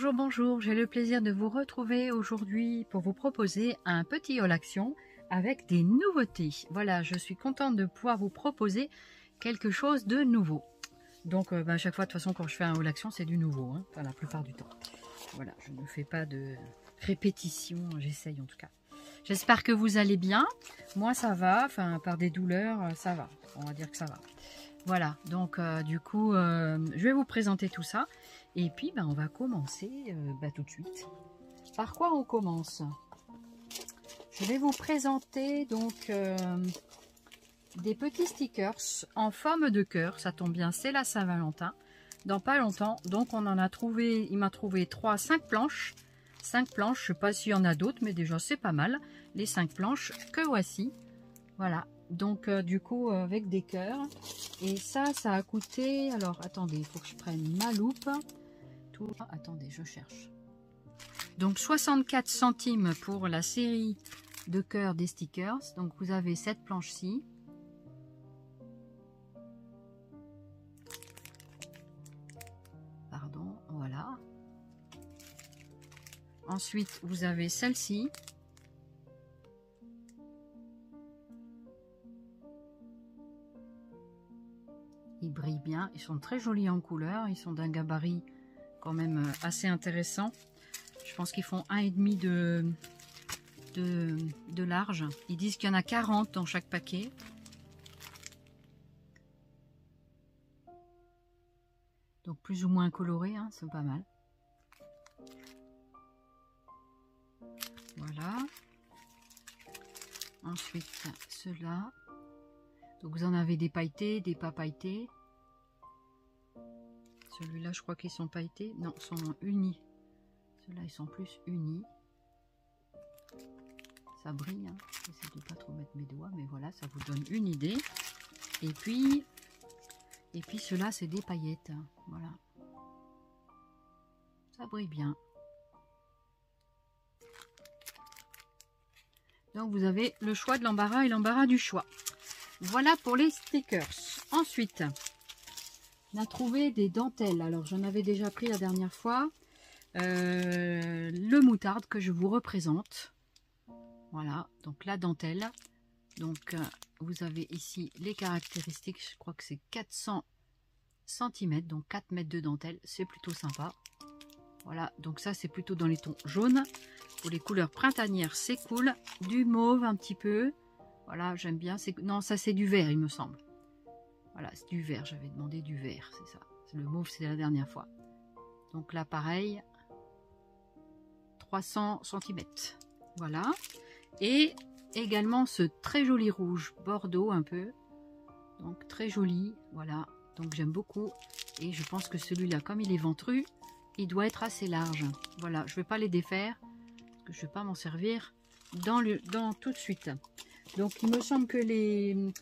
Bonjour, bonjour, j'ai le plaisir de vous retrouver aujourd'hui pour vous proposer un petit haul action avec des nouveautés. Voilà, je suis contente de pouvoir vous proposer quelque chose de nouveau. Donc à chaque fois, de toute façon, quand je fais un haul action, c'est du nouveau, hein, enfin, la plupart du temps. Voilà, je ne fais pas de répétition, j'essaye en tout cas. J'espère que vous allez bien. Moi, ça va, enfin, par des douleurs, ça va. On va dire que ça va. Voilà, donc du coup, je vais vous présenter tout ça. Et puis, on va commencer tout de suite. Par quoi on commence? Je vais vous présenter donc des petits stickers en forme de cœur. Ça tombe bien, c'est la Saint-Valentin. Dans pas longtemps, donc on en a trouvé, il m'a trouvé 5 planches. 5 planches, je ne sais pas s'il y en a d'autres, mais déjà c'est pas mal. Les 5 planches que voici. Voilà. Donc du coup avec des cœurs, et ça a coûté, alors attendez, il faut que je prenne ma loupe, tout, attendez, je cherche, donc 64 centimes pour la série de cœurs des stickers. Donc vous avez cette planche-ci, pardon, voilà, ensuite vous avez celle-ci. Ils brillent bien, ils sont très jolis en couleur, ils sont d'un gabarit quand même assez intéressant. Je pense qu'ils font 1,5 de large. Ils disent qu'il y en a 40 dans chaque paquet. Donc plus ou moins coloré, hein, c'est pas mal. Voilà. Ensuite, ceux-là. Donc vous en avez des pailletés, des pas pailletés. Celui-là, je crois qu'ils sont pailletés. Non, ils sont unis. Ceux-là, ils sont plus unis. Ça brille. Hein. J'essaie de pas trop mettre mes doigts, mais voilà, ça vous donne une idée. Et puis ceux-là, c'est des paillettes. Voilà. Ça brille bien. Donc vous avez le choix de l'embarras et l'embarras du choix. Voilà pour les stickers. Ensuite, on a trouvé des dentelles. Alors j'en avais déjà pris la dernière fois. Le moutarde que je vous représente. Voilà, donc la dentelle. Donc vous avez ici les caractéristiques. Je crois que c'est 400 cm, donc 4 mètres de dentelle. C'est plutôt sympa. Voilà, donc ça c'est plutôt dans les tons jaunes. Pour les couleurs printanières, c'est cool. Du mauve un petit peu. Voilà, j'aime bien. Non, ça c'est du vert, il me semble. Voilà, c'est du vert. J'avais demandé du vert, c'est ça. Le mauve, c'est la dernière fois. Donc là, pareil, 300 cm. Voilà. Et également ce très joli rouge bordeaux un peu. Donc très joli. Voilà. Donc j'aime beaucoup. Et je pense que celui-là, comme il est ventru, il doit être assez large. Voilà, je ne vais pas les défaire. Parce que je ne vais pas m'en servir dans tout de suite. Donc il me semble que les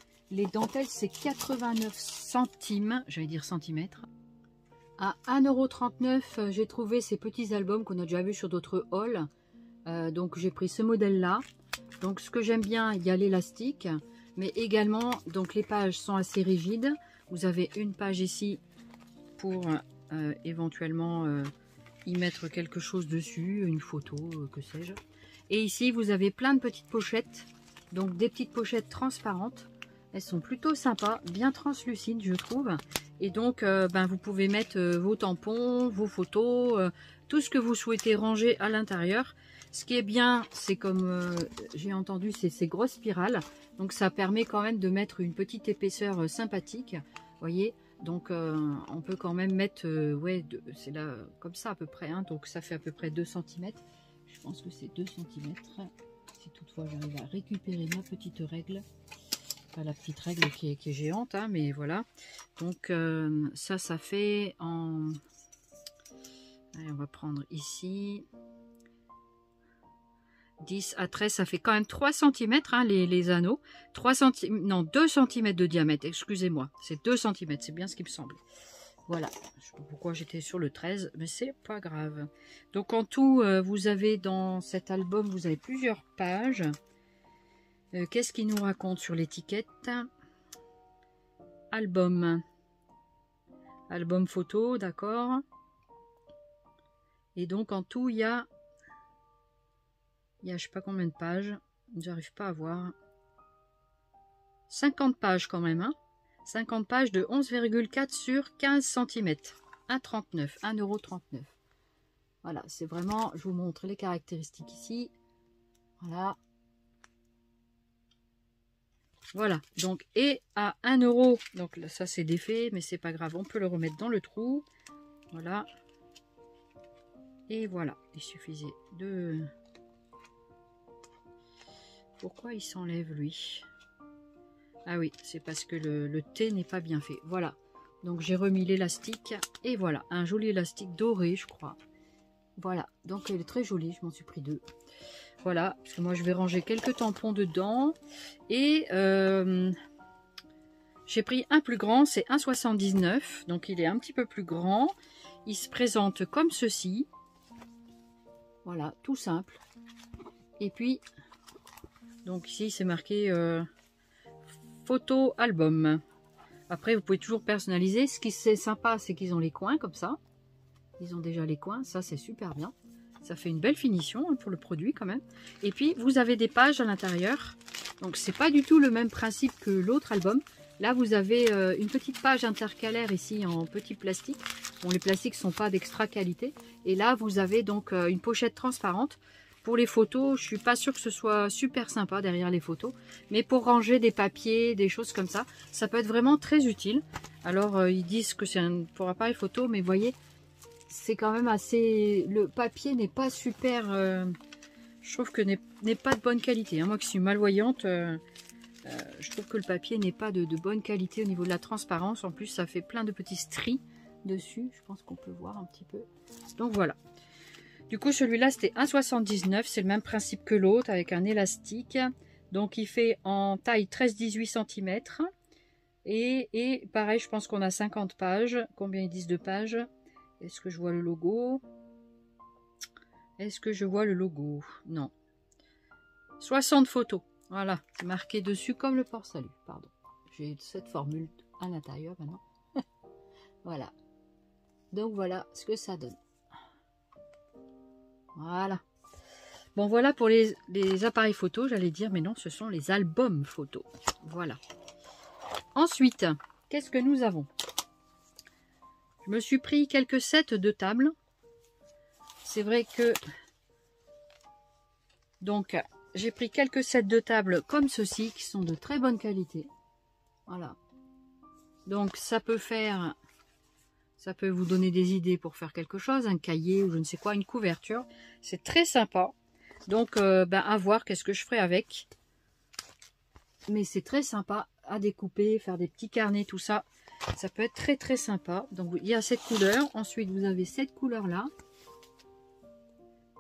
dentelles c'est 89 centimes, j'allais dire centimètres. À 1,39 €, j'ai trouvé ces petits albums qu'on a déjà vu sur d'autres hauls. Donc j'ai pris ce modèle là. Donc ce que j'aime bien, il y a l'élastique, mais également donc les pages sont assez rigides. Vous avez une page ici pour éventuellement y mettre quelque chose dessus, une photo, que sais-je. Et ici vous avez plein de petites pochettes. Donc des petites pochettes transparentes, elles sont plutôt sympas, bien translucides je trouve. Et donc vous pouvez mettre vos tampons, vos photos, tout ce que vous souhaitez ranger à l'intérieur. Ce qui est bien, c'est comme j'ai entendu, c'est ces grosses spirales. Donc ça permet quand même de mettre une petite épaisseur sympathique, voyez. Donc on peut quand même mettre, ouais, c'est là comme ça à peu près, hein, donc ça fait à peu près 2 cm. Je pense que c'est 2 cm. Si toutefois j'arrive à récupérer ma petite règle, pas la petite règle qui est géante, hein, mais voilà. Donc ça fait en, allez, on va prendre ici 10 à 13, ça fait quand même 3 cm, hein, les anneaux. 3 cm, non, 2 cm de diamètre, excusez-moi, c'est 2 cm, c'est bien ce qui me semble. Voilà, je sais pas pourquoi j'étais sur le 13, mais c'est pas grave. Donc en tout, vous avez dans cet album, vous avez plusieurs pages. Qu'est-ce qu'il nous raconte sur l'étiquette? Album. Album photo, d'accord. Et donc en tout, il y a je sais pas combien de pages. J'arrive pas à voir. 50 pages quand même. Hein. 50 pages de 11,4 sur 15 cm. 1,39 €. Voilà, c'est vraiment... Je vous montre les caractéristiques ici. Voilà. Voilà, donc, et à 1 €, donc là, ça c'est défait, mais c'est pas grave, on peut le remettre dans le trou. Voilà. Et voilà, il suffisait de... Pourquoi il s'enlève lui? Ah oui, c'est parce que le thé n'est pas bien fait. Voilà, donc j'ai remis l'élastique, et voilà, un joli élastique doré, je crois. Voilà, donc elle est très jolie, je m'en suis pris 2. Voilà, parce que moi je vais ranger quelques tampons dedans. Et j'ai pris un plus grand, c'est 1,79. Donc il est un petit peu plus grand. Il se présente comme ceci. Voilà, tout simple. Et puis, donc ici c'est marqué photo album. Après vous pouvez toujours personnaliser. Ce qui est sympa, c'est qu'ils ont les coins comme ça. Ils ont déjà les coins, ça c'est super bien. Ça fait une belle finition hein, pour le produit quand même. Et puis vous avez des pages à l'intérieur. Donc c'est pas du tout le même principe que l'autre album. Là vous avez une petite page intercalaire ici en petit plastique. Bon, les plastiques sont pas d'extra qualité. Et là vous avez donc une pochette transparente. Pour les photos, je suis pas sûre que ce soit super sympa derrière les photos. Mais pour ranger des papiers, des choses comme ça, ça peut être vraiment très utile. Alors ils disent que c'est pour appareil photo, mais vous voyez... C'est quand même assez... Le papier n'est pas super... je trouve que n'est pas de bonne qualité. Hein. Moi qui suis malvoyante, je trouve que le papier n'est pas de bonne qualité au niveau de la transparence. En plus, ça fait plein de petits stries dessus. Je pense qu'on peut voir un petit peu. Donc voilà. Du coup, celui-là, c'était 1,79. C'est le même principe que l'autre avec un élastique. Donc il fait en taille 13-18 cm. Et pareil, je pense qu'on a 50 pages. Combien ils disent de pages ? Est-ce que je vois le logo? Est-ce que je vois le logo? Non. 60 photos. Voilà, c'est marqué dessus comme le port salut. Pardon. J'ai cette formule à l'intérieur maintenant. Voilà. Donc voilà ce que ça donne. Voilà. Bon voilà pour les appareils photo, j'allais dire, mais non, ce sont les albums photos. Voilà. Ensuite, qu'est-ce que nous avons? Je me suis pris quelques sets de tables. C'est vrai que... Donc, j'ai pris quelques sets de tables comme ceci, qui sont de très bonne qualité. Voilà. Donc, ça peut faire... Ça peut vous donner des idées pour faire quelque chose, un cahier ou je ne sais quoi, une couverture. C'est très sympa. Donc, à voir qu'est-ce que je ferai avec. Mais c'est très sympa à découper, faire des petits carnets, tout ça. Ça peut être très très sympa. Donc il y a cette couleur. Ensuite vous avez cette couleur là.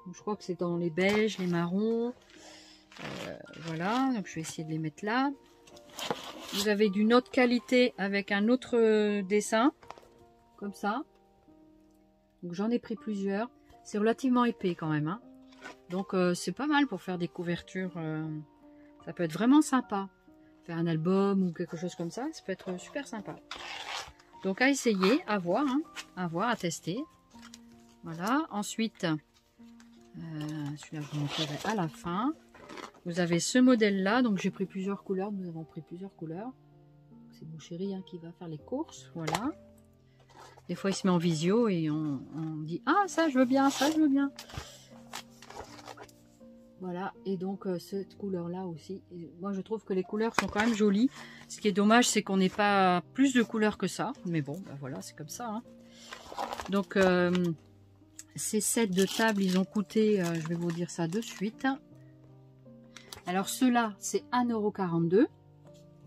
Donc, je crois que c'est dans les beiges, les marrons. Voilà. Donc je vais essayer de les mettre là. Vous avez d'une autre qualité avec un autre dessin. Comme ça. Donc j'en ai pris plusieurs. C'est relativement épais quand même. Hein. Donc c'est pas mal pour faire des couvertures. Ça peut être vraiment sympa. Faire un album ou quelque chose comme ça. Ça peut être super sympa. Donc à essayer, à voir, hein, à tester. Voilà. Ensuite, celui-là je vous montrerai à la fin. Vous avez ce modèle-là. Donc j'ai pris plusieurs couleurs. Nous avons pris plusieurs couleurs. C'est mon chéri hein, qui va faire les courses. Voilà. Des fois il se met en visio et on dit « Ah ça je veux bien, ça je veux bien ». Voilà, et donc cette couleur-là aussi. Et moi, je trouve que les couleurs sont quand même jolies. Ce qui est dommage, c'est qu'on n'ait pas plus de couleurs que ça. Mais bon, ben voilà, c'est comme ça. Hein. Donc, ces sets de table, ils ont coûté, je vais vous dire ça de suite. Alors, ceux-là, c'est 1,42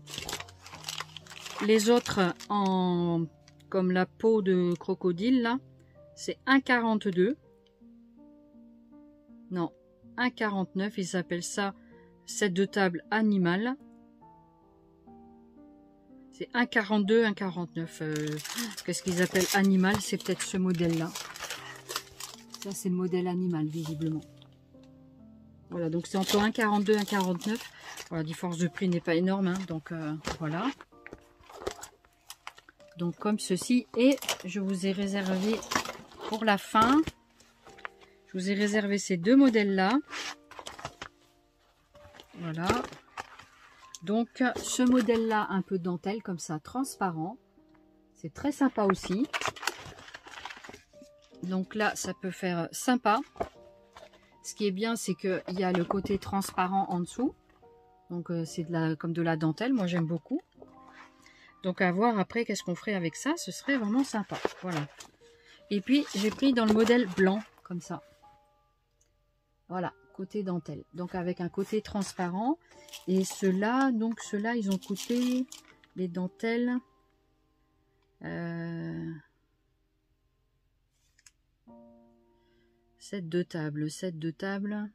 €. Les autres, comme la peau de crocodile, là, c'est 1,42 €. Non. 1,49 €, ils s'appellent ça set de table animal. C'est 1,42 €, 1,49 €. Qu'est-ce qu'ils appellent animal? C'est peut-être ce modèle-là. Ça, c'est le modèle animal, visiblement. Voilà, donc c'est entre 1,42 et 1,49 €. Voilà, la différence de prix n'est pas énorme, hein, donc voilà. Donc comme ceci, et je vous ai réservé pour la fin vous ai réservé ces deux modèles-là. Voilà. Donc, ce modèle-là, un peu de dentelle, comme ça, transparent. C'est très sympa aussi. Donc là, ça peut faire sympa. Ce qui est bien, c'est qu'il y a le côté transparent en dessous. Donc, c'est comme de la dentelle. Moi, j'aime beaucoup. Donc, à voir après, qu'est-ce qu'on ferait avec ça. Ce serait vraiment sympa. Voilà. Et puis, j'ai pris dans le modèle blanc, comme ça. Voilà, côté dentelle. Donc, avec un côté transparent. Et ceux-là, ils ont coûté, les dentelles, 7 de table. 7 de table.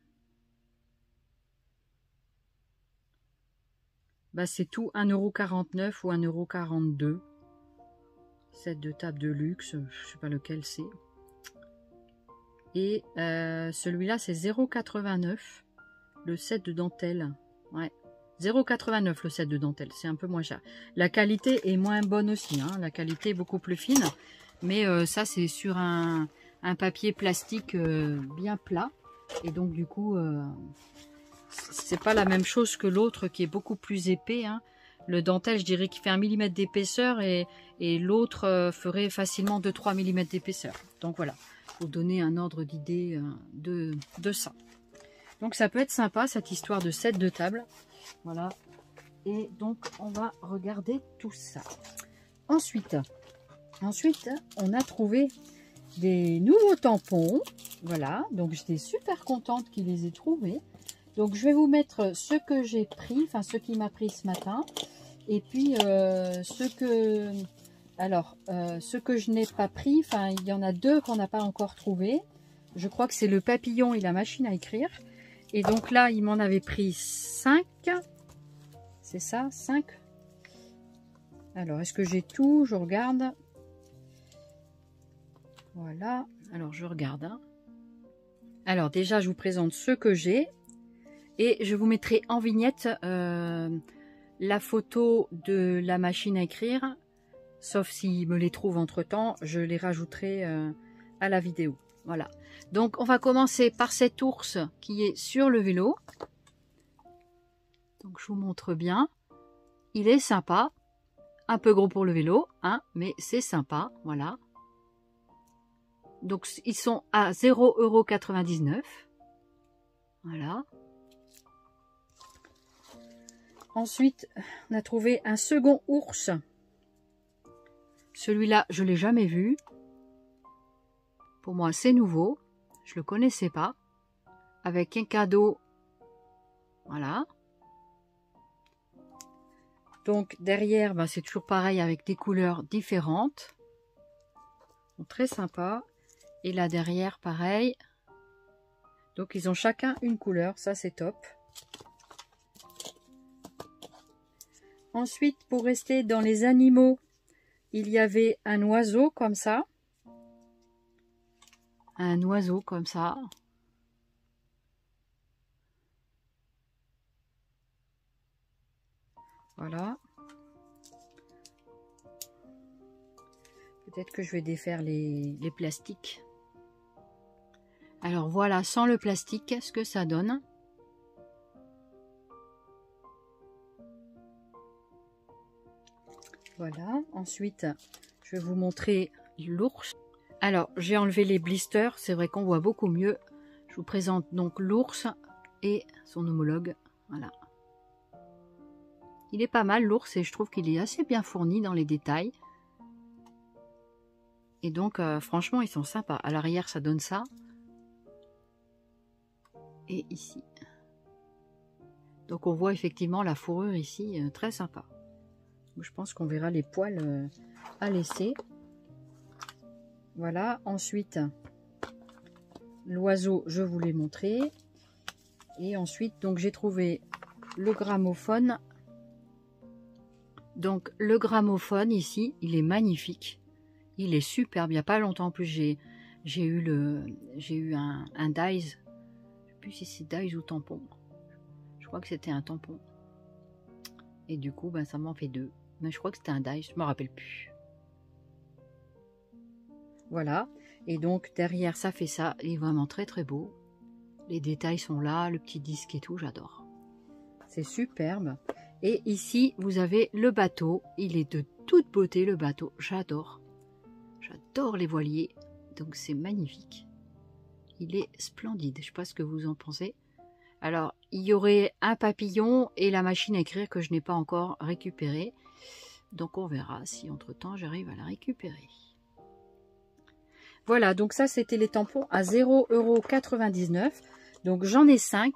Bah, c'est tout 1,49 € ou 1,42 €. 7 de table de luxe, je sais pas lequel c'est. Et celui-là, c'est 0,89 € le set de dentelle. Ouais, 0,89 € le set de dentelle, c'est un peu moins cher. La qualité est moins bonne aussi, hein. La qualité est beaucoup plus fine. Mais ça, c'est sur un papier plastique bien plat. Et donc, du coup, c'est pas la même chose que l'autre qui est beaucoup plus épais, hein. Le dentelle, je dirais qu'il fait 1 mm d'épaisseur et l'autre ferait facilement 2-3 mm d'épaisseur. Donc voilà, pour donner un ordre d'idée de ça. Donc ça peut être sympa cette histoire de set de table. Voilà. Et donc on va regarder tout ça. Ensuite, on a trouvé des nouveaux tampons. Voilà, donc j'étais super contente qu'ils les aient trouvés. Donc je vais vous mettre ce que j'ai pris, enfin ce qui m'a pris ce matin. Et puis ce que je n'ai pas pris, enfin il y en a deux qu'on n'a pas encore trouvé. Je crois que c'est le papillon et la machine à écrire. Et donc là, il m'en avait pris 5. C'est ça, 5. Alors, est-ce que j'ai tout? Je regarde. Voilà. Alors, je regarde. Hein. Alors, déjà, je vous présente ce que j'ai. Et je vous mettrai en vignette la photo de la machine à écrire. Sauf s'il me les trouve entre-temps, je les rajouterai à la vidéo. Voilà. Donc, on va commencer par cet ours qui est sur le vélo. Donc, je vous montre bien. Il est sympa. Un peu gros pour le vélo, hein, mais c'est sympa. Voilà. Donc, ils sont à 0,99 €. Voilà. Ensuite, on a trouvé un second ours. Celui-là, je ne l'ai jamais vu. Pour moi, c'est nouveau. Je ne le connaissais pas. Avec un cadeau. Voilà. Donc, derrière, ben, c'est toujours pareil avec des couleurs différentes. Donc, très sympa. Et là, derrière, pareil. Donc, ils ont chacun une couleur. Ça, c'est top. Ensuite, pour rester dans les animaux, il y avait un oiseau comme ça. Un oiseau comme ça. Voilà. Peut-être que je vais défaire les plastiques. Alors voilà, sans le plastique, ce que ça donne. Voilà. Ensuite, je vais vous montrer l'ours. Alors, j'ai enlevé les blisters. C'est vrai qu'on voit beaucoup mieux. Je vous présente donc l'ours et son homologue. Voilà. Il est pas mal l'ours et je trouve qu'il est assez bien fourni dans les détails. Et donc, franchement, ils sont sympas. À l'arrière, ça donne ça. Et ici. Donc, on voit effectivement la fourrure ici, très sympa. Je pense qu'on verra les poils à laisser. Voilà. Ensuite, l'oiseau, je vous l'ai montré. Et ensuite, donc j'ai trouvé le gramophone. Donc, le gramophone ici, il est magnifique. Il est superbe. Il n'y a pas longtemps en plus, j'ai eu un Daiz. Je ne sais plus si c'est Daiz ou tampon. Je crois que c'était un tampon. Et du coup, ben, ça m'en fait deux. Mais je crois que c'était un Daiz, je ne me rappelle plus. Voilà. Et donc derrière ça fait ça, il est vraiment très très beau. Les détails sont là, le petit disque et tout, j'adore. C'est superbe. Et ici vous avez le bateau, il est de toute beauté le bateau, j'adore. J'adore les voiliers, donc c'est magnifique. Il est splendide, je ne sais pas ce que vous en pensez. Alors, il y aurait un papillon et la machine à écrire que je n'ai pas encore récupérée. Donc, on verra si entre-temps, j'arrive à la récupérer. Voilà, donc ça, c'était les tampons à 0,99 €. Donc, j'en ai 5.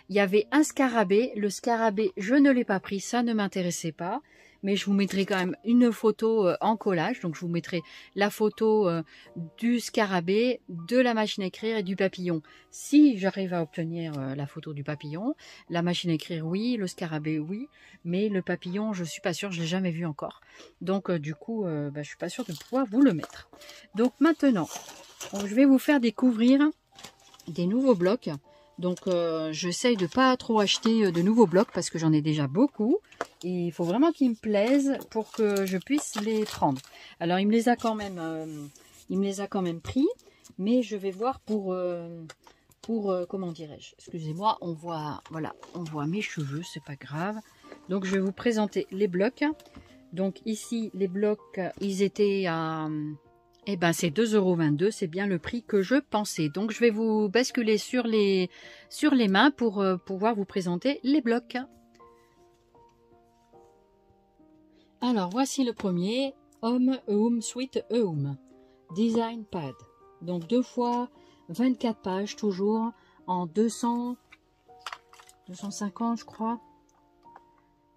Il y avait un scarabée. Le scarabée, je ne l'ai pas pris, ça ne m'intéressait pas. Mais je vous mettrai quand même une photo en collage. Donc, je vous mettrai la photo du scarabée, de la machine à écrire et du papillon. Si j'arrive à obtenir la photo du papillon, la machine à écrire, oui. Le scarabée, oui. Mais le papillon, je ne suis pas sûre, je ne l'ai jamais vu encore. Donc, du coup, je ne suis pas sûre de pouvoir vous le mettre. Donc, maintenant, je vais vous faire découvrir des nouveaux blocs. Donc, j'essaye de ne pas trop acheter de nouveaux blocs parce que j'en ai déjà beaucoup. Et il faut vraiment qu'ils me plaisent pour que je puisse les prendre. Alors, il me les a quand même pris. Mais je vais voir pour comment dirais-je, excusez-moi, on voit mes cheveux, c'est pas grave. Donc, je vais vous présenter les blocs. Donc, ici, les blocs, ils étaient à... Eh ben, c'est 2,22 €, c'est bien le prix que je pensais. Donc, je vais vous basculer sur les mains pour pouvoir vous présenter les blocs. Alors, voici le premier, Home Home Sweet Home Design Pad. Donc, 2 fois 24 pages, toujours en 250, je crois.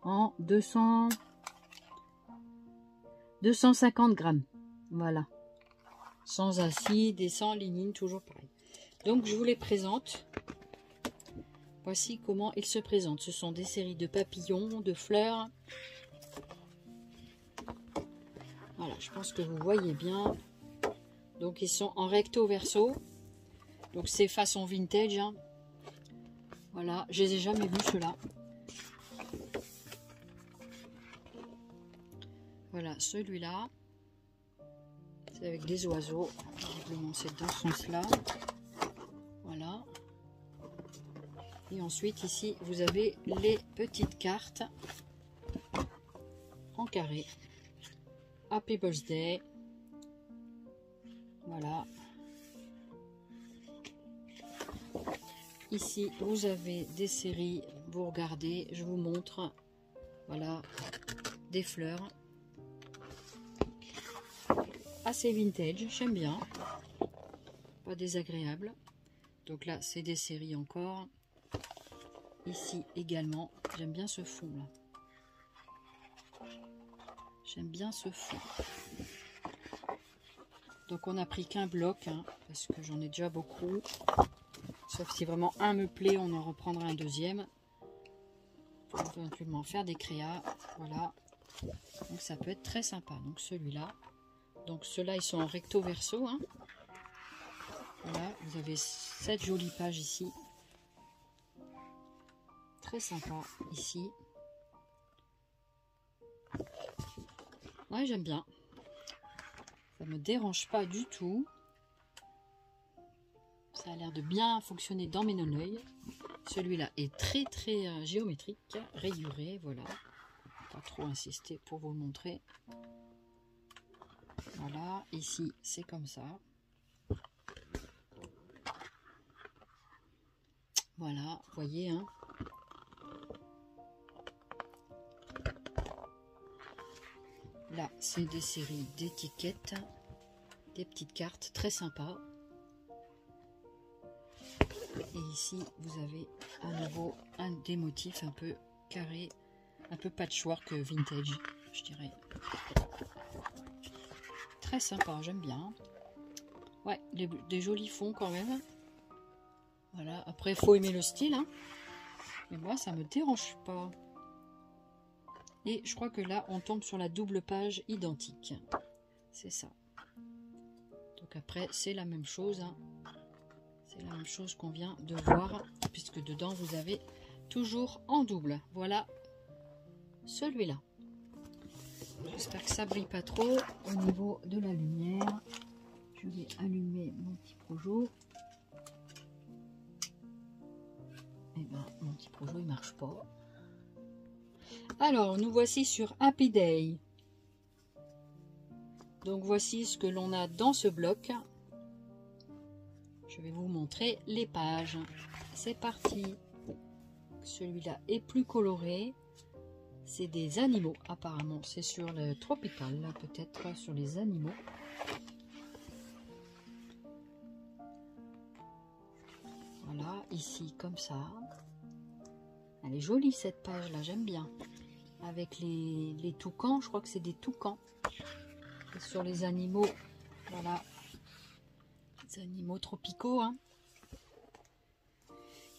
En 250 grammes. Voilà. Sans acide et sans lignine, toujours pareil. Donc, je vous les présente. Voici comment ils se présentent. Ce sont des séries de papillons, de fleurs. Voilà, je pense que vous voyez bien. Donc, ils sont en recto verso. Donc, c'est façon vintage. Hein. Voilà, je les ai jamais vus ceux-là. Voilà, celui-là. C'est avec des oiseaux. C'est dans ce sens-là. Voilà. Et ensuite, ici, vous avez les petites cartes en carré. Happy Birthday. Voilà. Ici, vous avez des séries. Vous regardez, je vous montre. Voilà, des fleurs. Assez vintage, j'aime bien. Pas désagréable. Donc là, c'est des séries encore. Ici également, j'aime bien ce fond là. J'aime bien ce fond. Donc on n'a pris qu'un bloc, hein, parce que j'en ai déjà beaucoup. Sauf si vraiment un me plaît, on en reprendra un deuxième. On peut éventuellement faire des créas. Voilà. Donc ça peut être très sympa. Donc celui-là. Donc ceux-là, ils sont en recto verso. Hein. Voilà, vous avez 7 jolies pages ici. Très sympa ici. Ouais, j'aime bien. Ça me dérange pas du tout. Ça a l'air de bien fonctionner dans mes non-œils. Celui-là est très très géométrique, rayuré, voilà. Pas trop insister pour vous le montrer. Voilà, ici c'est comme ça. Voilà, vous voyez, hein. Là, c'est des séries d'étiquettes, des petites cartes très sympas. Et ici, vous avez à nouveau des motifs un peu carrés, un peu patchwork vintage, je dirais. Très sympa, j'aime bien. Ouais, des jolis fonds quand même. Voilà, après, il faut aimer le style. Hein. Mais moi, ça me dérange pas. Et je crois que là, on tombe sur la double page identique. C'est ça. Donc après, c'est la même chose. Hein. C'est la même chose qu'on vient de voir. Puisque dedans, vous avez toujours en double. Voilà celui-là. J'espère que ça brille pas trop au niveau de la lumière. Je Je vais allumer mon petit projo. Et ben mon petit projo il marche pas. Alors nous voici sur Happy Day. Donc voici ce que l'on a dans ce bloc. Je vais vous montrer les pages. C'est parti. Celui-là est plus coloré. C'est des animaux apparemment. C'est sur le tropical, là peut-être sur les animaux. Voilà, ici comme ça. Elle est jolie cette page là, j'aime bien. Avec les toucans, je crois que c'est des toucans. Et sur les animaux, voilà. Les animaux tropicaux. Hein.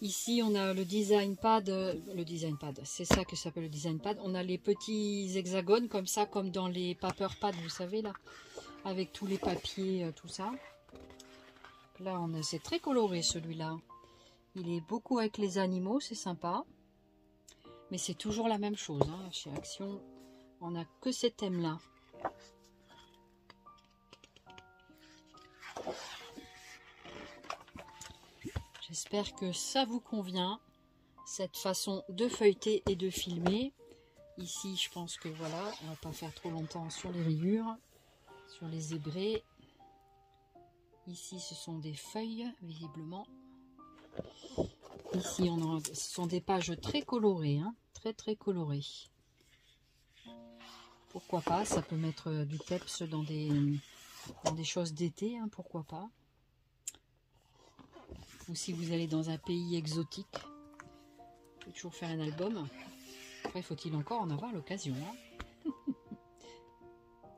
Ici, on a le design pad, c'est ça que ça s'appelle le design pad. On a les petits hexagones comme ça, comme dans les paper pads, vous savez là, avec tous les papiers, tout ça. Là, c'est très coloré celui-là. Il est beaucoup avec les animaux, c'est sympa. Mais c'est toujours la même chose. Hein. Chez Action, on n'a que ces thèmes-là. J'espère que ça vous convient, cette façon de feuilleter et de filmer. Ici, je pense que voilà, on va pas faire trop longtemps sur les rayures, sur les zébrés. Ici, ce sont des feuilles, visiblement. Ici, ce sont des pages très colorées, hein, très colorées. Pourquoi pas, ça peut mettre du peps dans des choses d'été, hein, pourquoi pas. Ou si vous allez dans un pays exotique, vous pouvez toujours faire un album. Après, faut-il encore en avoir l'occasion. Hein.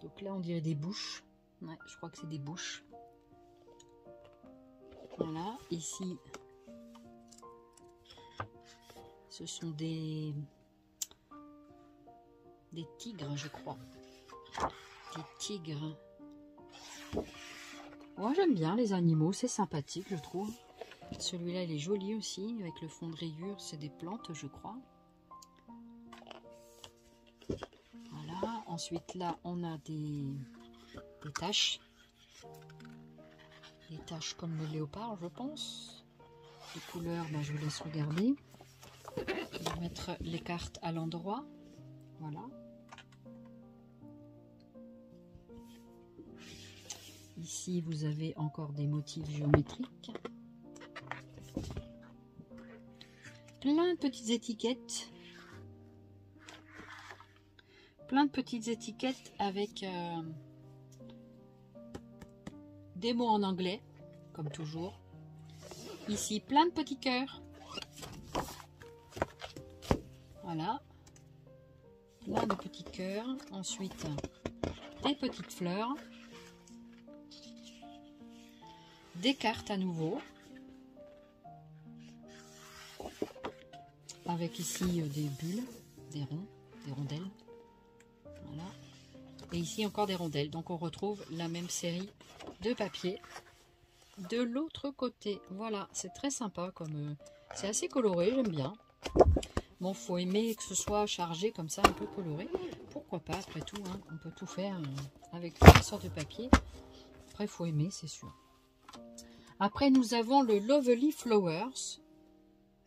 Donc là, on dirait des bouches. Ouais, je crois que c'est des bouches. Voilà, ici, ce sont des tigres, je crois. Des tigres. Moi, j'aime bien les animaux, c'est sympathique, je trouve. Celui-là, il est joli aussi, avec le fond de rayures, c'est des plantes, je crois. Voilà, ensuite là, on a des taches. Des taches comme le léopard, je pense. Les couleurs, ben, je vous laisse regarder. Je vais mettre les cartes à l'endroit. Voilà. Ici, vous avez encore des motifs géométriques. Plein de petites étiquettes. Plein de petites étiquettes avec des mots en anglais, comme toujours. Ici, plein de petits cœurs. Voilà. Plein de petits cœurs. Ensuite, des petites fleurs. Des cartes à nouveau. Avec ici des bulles, des ronds, des rondelles. Voilà. Et ici encore des rondelles. Donc on retrouve la même série de papier de l'autre côté. Voilà, c'est très sympa. C'est assez coloré, j'aime bien. Bon, faut aimer que ce soit chargé comme ça, un peu coloré. Pourquoi pas, après tout, hein, on peut tout faire avec toutes sortes de papier. Après, il faut aimer, c'est sûr. Après, nous avons le Lovely Flowers.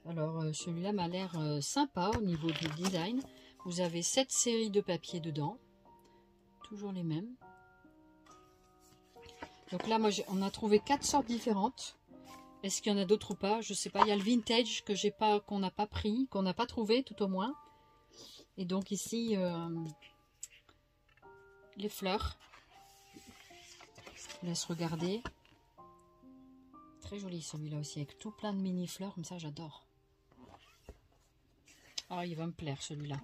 Alors, celui-là m'a l'air sympa au niveau du design. Vous avez 7 séries de papier dedans. Toujours les mêmes. Donc là, moi, on a trouvé 4 sortes différentes. Est-ce qu'il y en a d'autres ou pas? Je sais pas. Il y a le vintage qu'on n'a pas pris, qu'on n'a pas trouvé tout au moins. Et donc ici, les fleurs. Je vous laisse regarder. Très joli celui-là aussi, avec tout plein de mini fleurs comme ça, j'adore. Ah, il va me plaire celui-là.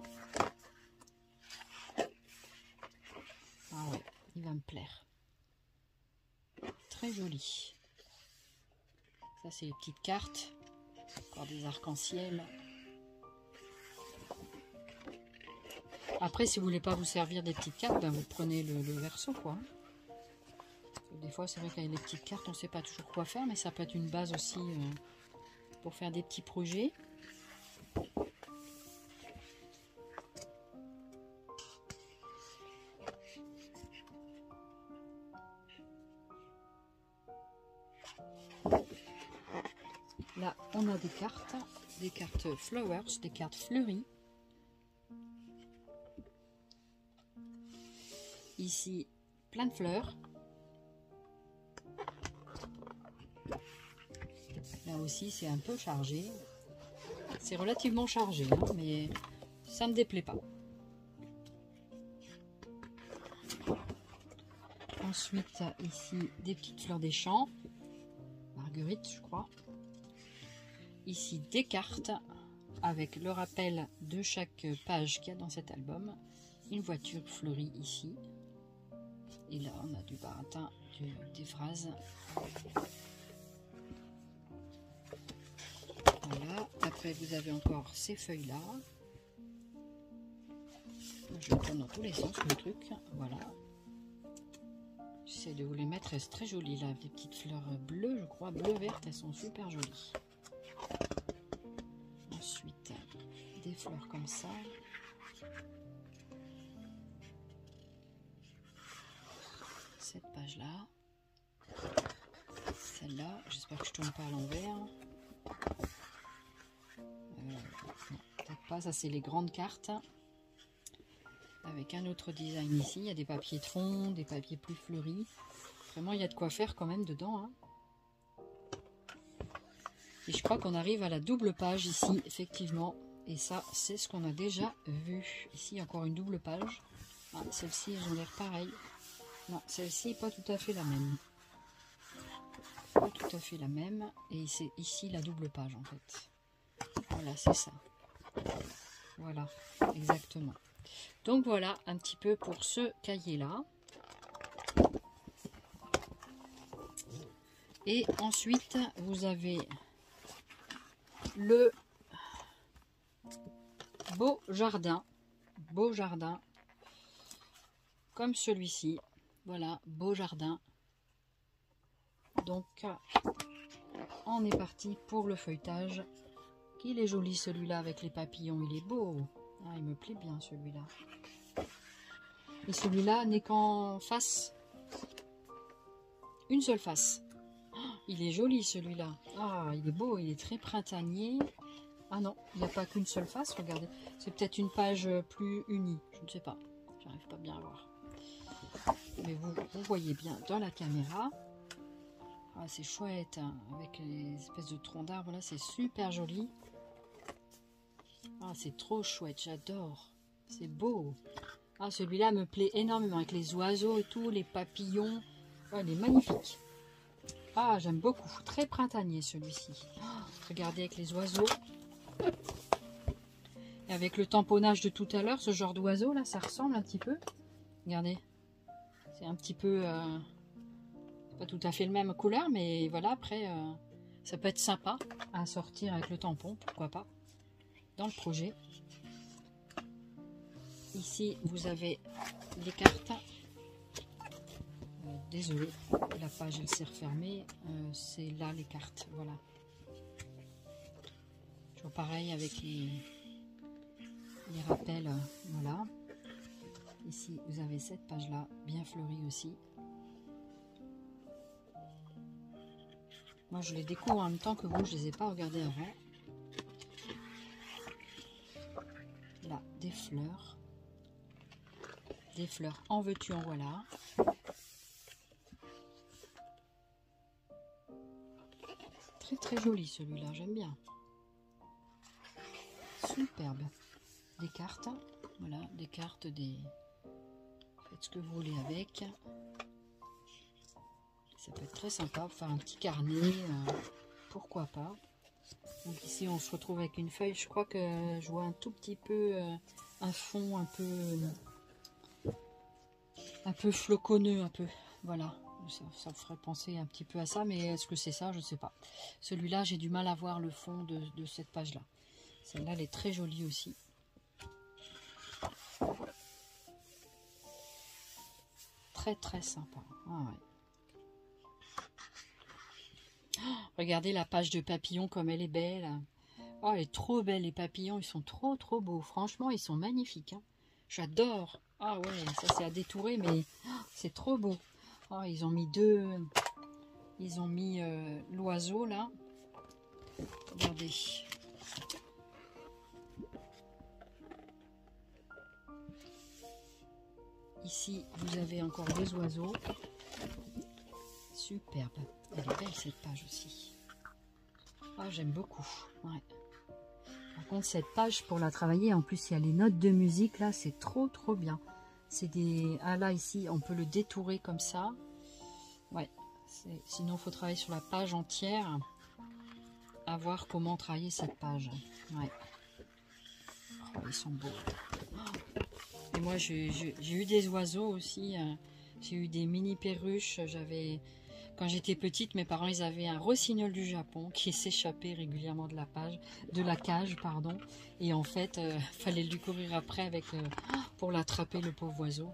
Ah ouais, il va me plaire. Très joli. Ça, c'est les petites cartes. Encore des arcs-en-ciel. Après, si vous voulez pas vous servir des petites cartes, ben vous prenez le verso, quoi. Des fois, c'est vrai qu'avec les petites cartes, on ne sait pas toujours quoi faire, mais ça peut être une base aussi pour faire des petits projets. Là, on a des cartes flowers, des cartes fleuries. Ici, plein de fleurs. Là aussi, c'est un peu chargé. C'est relativement chargé, hein, mais ça ne me déplaît pas. Ensuite, ici, des petites fleurs des champs. Marguerite, je crois. Ici, des cartes avec le rappel de chaque page qu'il y a dans cet album. Une voiture fleurie ici. Et là, on a du baratin, des phrases. Voilà. Après, vous avez encore ces feuilles-là. Je tourne dans tous les sens le truc. Voilà. J'essaie de vous les mettre. Elles sont très jolies là. Des petites fleurs bleues, je crois. Bleu-verte, elles sont super jolies. Ensuite, des fleurs comme ça. Cette page-là. Celle-là. J'espère que je ne tourne pas à l'envers. Peut-être pas. Ça, c'est les grandes cartes. Avec un autre design ici. Il y a des papiers de fond, des papiers plus fleuris. Vraiment, il y a de quoi faire quand même dedans. Hein. Et je crois qu'on arrive à la double page ici, effectivement. Et ça, c'est ce qu'on a déjà vu. Ici, encore une double page. Ah, celle-ci, elles ont l'air pareilles. Non, celle-ci n'est pas tout à fait la même. Pas tout à fait la même. Et c'est ici la double page, en fait. Voilà, c'est ça. Voilà, exactement. Donc voilà un petit peu pour ce cahier-là. Et ensuite, vous avez le beau jardin, comme celui-ci. Voilà, beau jardin. Donc, on est parti pour le feuilletage. Il est joli celui-là avec les papillons, il est beau. Ah, il me plaît bien celui-là. Et celui-là n'est qu'en face. Une seule face. Oh, il est joli celui-là. Ah, il est beau, il est très printanier. Ah non, il n'y a pas qu'une seule face, regardez. C'est peut-être une page plus unie, je ne sais pas. J'arrive pas bien à voir. Mais vous voyez bien dans la caméra. Ah, c'est chouette, hein, avec les espèces de troncs d'arbres là, c'est super joli. Ah, c'est trop chouette, j'adore. C'est beau. Ah, celui-là me plaît énormément, avec les oiseaux et tout, les papillons. Oh, il est magnifique. Ah, j'aime beaucoup. Très printanier celui-ci. Oh, regardez avec les oiseaux. Et avec le tamponnage de tout à l'heure, ce genre d'oiseau là, ça ressemble un petit peu. Regardez. C'est un petit peu... pas tout à fait le même couleur, mais voilà, après, ça peut être sympa à sortir avec le tampon, pourquoi pas, dans le projet. Ici, vous avez les cartes. Désolée, la page elle s'est refermée. C'est là les cartes, voilà. Toujours pareil avec les rappels, voilà. Ici, vous avez cette page-là, bien fleurie aussi. Moi, je les découvre en même temps que vous, je ne les ai pas regardés avant. Là, des fleurs. Des fleurs en veux-tu, en voilà. Très très joli celui-là, j'aime bien. Superbe. Des cartes, voilà, des cartes, des... Faites ce que vous voulez avec. Ça peut être très sympa pour faire un petit carnet, pourquoi pas. Donc ici on se retrouve avec une feuille, je crois que je vois un tout petit peu un fond un peu floconneux, un peu, voilà. Ça me ferait penser un petit peu à ça, mais est-ce que c'est ça? Je ne sais pas. Celui-là, j'ai du mal à voir le fond de cette page-là. Celle-là, elle est très jolie aussi. Très, très sympa. Ah, ouais. Oh, regardez la page de papillons comme elle est belle. Oh, elle est trop belle, les papillons. Ils sont trop, trop beaux. Franchement, ils sont magnifiques. Hein. J'adore. Ah ouais, ça c'est à détourer, mais oh, c'est trop beau. Oh, ils ont mis l'oiseau là. Regardez. Ici, vous avez encore des oiseaux. Superbe. Elle est belle cette page aussi. Ah, j'aime beaucoup. Ouais. Par contre, cette page, pour la travailler, en plus, il y a les notes de musique. Là, c'est trop, trop bien. C'est des... Ah là, ici, on peut le détourer comme ça. Ouais. Sinon, il faut travailler sur la page entière. À voir comment travailler cette page. Ouais. Oh, ils sont beaux. Oh. Et moi, j'ai eu des oiseaux aussi. J'ai eu des mini perruches. Quand j'étais petite, mes parents, ils avaient un rossignol du Japon qui s'échappait régulièrement de la cage, pardon. Et en fait, fallait lui courir après pour l'attraper, le pauvre oiseau.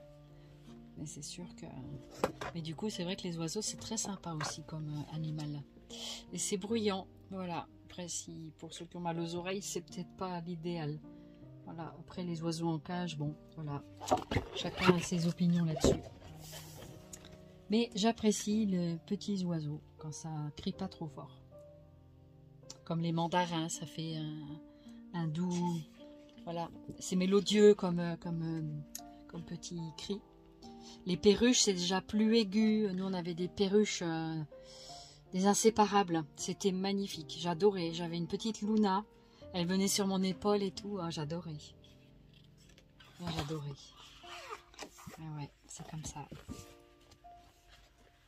Mais c'est sûr que... Mais du coup, c'est vrai que les oiseaux, c'est très sympa aussi comme animal. Et c'est bruyant, voilà. Après, pour ceux qui ont mal aux oreilles, c'est peut-être pas l'idéal. Voilà. Après, les oiseaux en cage, bon, voilà. Chacun a ses opinions là-dessus. Mais j'apprécie les petits oiseaux quand ça crie pas trop fort. Comme les mandarins, ça fait un doux... Voilà, c'est mélodieux comme petit cri. Les perruches, c'est déjà plus aigu. Nous, on avait des perruches, des inséparables. C'était magnifique. J'adorais. J'avais une petite Luna. Elle venait sur mon épaule et tout. Ah, j'adorais. Ah, j'adorais. Ah ouais, c'est comme ça.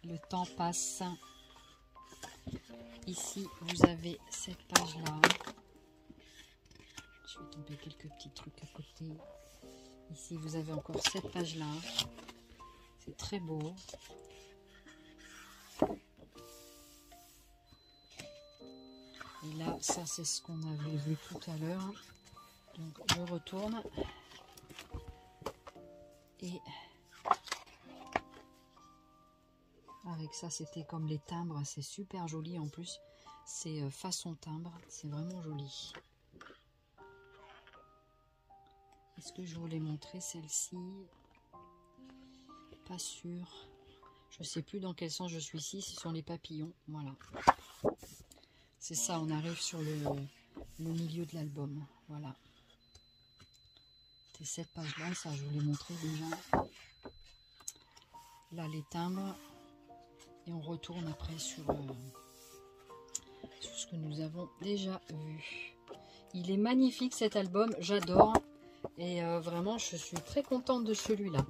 Le temps passe. Ici, vous avez cette page-là. Je vais tomber quelques petits trucs à côté. Ici, vous avez encore cette page-là. C'est très beau. Et là, ça, c'est ce qu'on avait vu tout à l'heure. Donc, je retourne. Et avec ça, c'était comme les timbres. C'est super joli en plus. C'est façon timbre. C'est vraiment joli. Est-ce que je voulais montrer celle-ci? Pas sûr. Je sais plus dans quel sens je suis ici. Ce sont les papillons. Voilà. C'est ça, on arrive sur le milieu de l'album. Voilà. C'est cette page-là. Ça, je vous l'ai montré déjà. Là, les timbres. Et on retourne après sur ce que nous avons déjà vu. Il est magnifique cet album. J'adore. Et vraiment, je suis très contente de celui-là.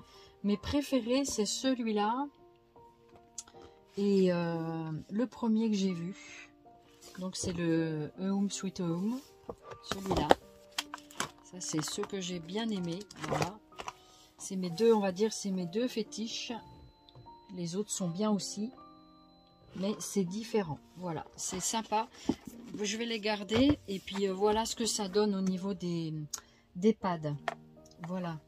Mes préférés, c'est celui-là et le premier que j'ai vu. Donc, c'est le Home Sweet Home. Celui-là. Ça, c'est ceux que j'ai bien aimés. Voilà. C'est mes deux, on va dire, c'est mes deux fétiches. Les autres sont bien aussi. Mais c'est différent. Voilà. C'est sympa. Je vais les garder. Et puis, voilà ce que ça donne au niveau des pads. Voilà.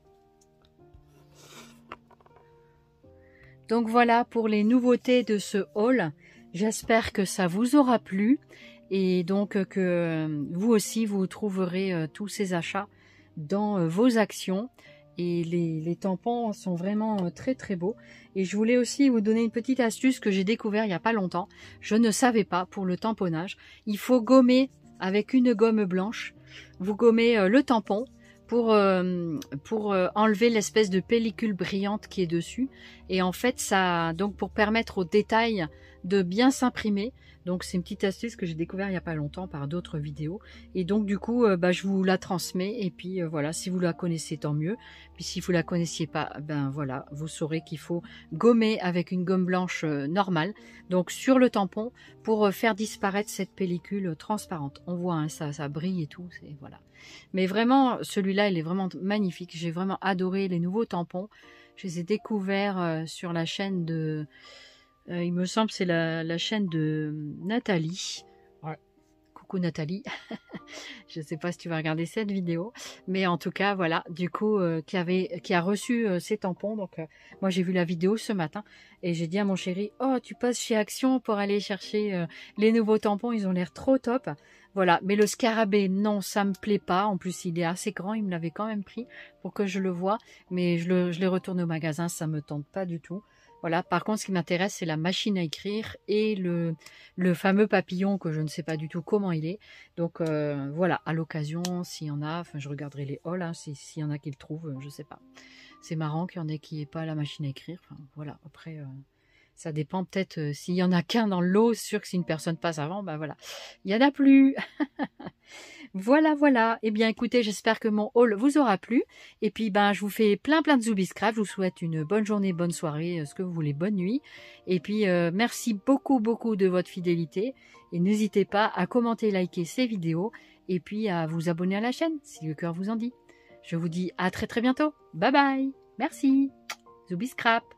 Donc voilà pour les nouveautés de ce haul. J'espère que ça vous aura plu et donc que vous aussi vous trouverez tous ces achats dans vos actions. Et les tampons sont vraiment très très beaux. Et je voulais aussi vous donner une petite astuce que j'ai découvert il n'y a pas longtemps. Je ne savais pas pour le tamponnage. Il faut gommer avec une gomme blanche. Vous gommez le tampon pour enlever l'espèce de pellicule brillante qui est dessus. Et en fait, ça, donc pour permettre aux détails de bien s'imprimer. Donc c'est une petite astuce que j'ai découvert il n'y a pas longtemps par d'autres vidéos. Et donc du coup, je vous la transmets. Et puis voilà, si vous la connaissez, tant mieux. Puis si vous la connaissiez pas, ben voilà, vous saurez qu'il faut gommer avec une gomme blanche normale. Donc sur le tampon pour faire disparaître cette pellicule transparente. On voit, hein, ça brille et tout. Voilà. Mais vraiment, celui-là, il est vraiment magnifique. J'ai vraiment adoré les nouveaux tampons. Je les ai découverts sur la chaîne de... il me semble que c'est la chaîne de Nathalie. Ouais. Coucou Nathalie. Je ne sais pas si tu vas regarder cette vidéo. Mais en tout cas, voilà. Du coup, qui a reçu ces tampons. Donc, moi, j'ai vu la vidéo ce matin. Et j'ai dit à mon chéri, oh, tu passes chez Action pour aller chercher les nouveaux tampons. Ils ont l'air trop top. Voilà, mais le scarabée, non, ça me plaît pas. En plus, il est assez grand, il me l'avait quand même pris pour que je le voie. Mais je les retourne au magasin, ça me tente pas du tout. Voilà, par contre, ce qui m'intéresse, c'est la machine à écrire et le fameux papillon que je ne sais pas du tout comment il est. Donc voilà, à l'occasion, s'il y en a, enfin je regarderai les hauls, hein, s'il y en a qui le trouvent, je sais pas. C'est marrant qu'il y en ait qui n'aient pas la machine à écrire. Enfin, voilà, après, ça dépend peut-être s'il y en a qu'un dans le lot, c'est sûr que si une personne passe avant, ben voilà, il n'y en a plus. Voilà, voilà. Eh bien, écoutez, j'espère que mon haul vous aura plu. Et puis, ben, je vous fais plein de Zoubiscraft. Je vous souhaite une bonne journée, bonne soirée, ce que vous voulez, bonne nuit. Et puis, merci beaucoup, beaucoup de votre fidélité. Et n'hésitez pas à commenter, liker ces vidéos. Et puis, à vous abonner à la chaîne, si le cœur vous en dit. Je vous dis à très, très bientôt. Bye bye. Merci. Zoubiscraft.